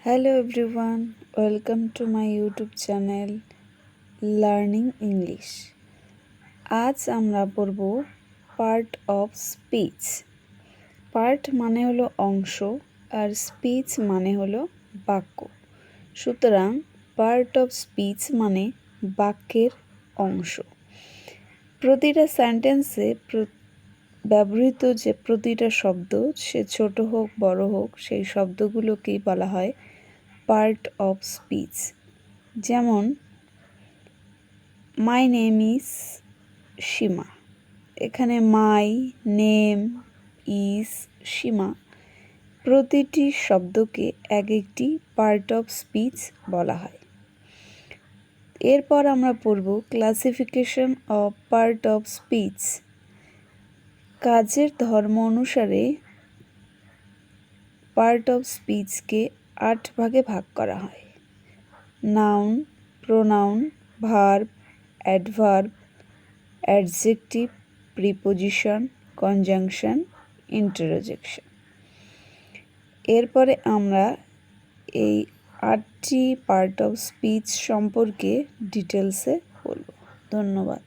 Hello everyone, welcome to my YouTube channel Learning English. আজ আমরা পড়ব পার্ট অফ স্পিচ। পার্ট মানে হলো অংশ আর স্পিচ মানে হলো বাক্য। সুতরাং পার্ট অফ স্পিচ মানে বাক্যের অংশ। প্রতিটা সেন্টেন্সে ব্যবহৃত যে প্রতিটা শব্দ, সে ছোট হোক বড় হোক, সেই শব্দগুলোকেই বলা হয় পার্ট অফ স্পিচ। যেমন মাই নেম ইজ সীমা। এখানে মাই নেম ইজ সীমা প্রতিটি শব্দকে এক একটি পার্ট অফ স্পিচ বলা হয়। এরপর আমরা পড়ব classification of part of speech. কাজের ধর্ম অনুসারে পার্ট অফ স্পিচকে 8 ভাগে ভাগ করা হয়। Noun, pronoun, verb, adverb, adjective, preposition, conjunction, interjection. এরপরে আমরা এই 8টি পার্ট অফ স্পিচ সম্পর্কে ডিটেলসে বলব। ধন্যবাদ।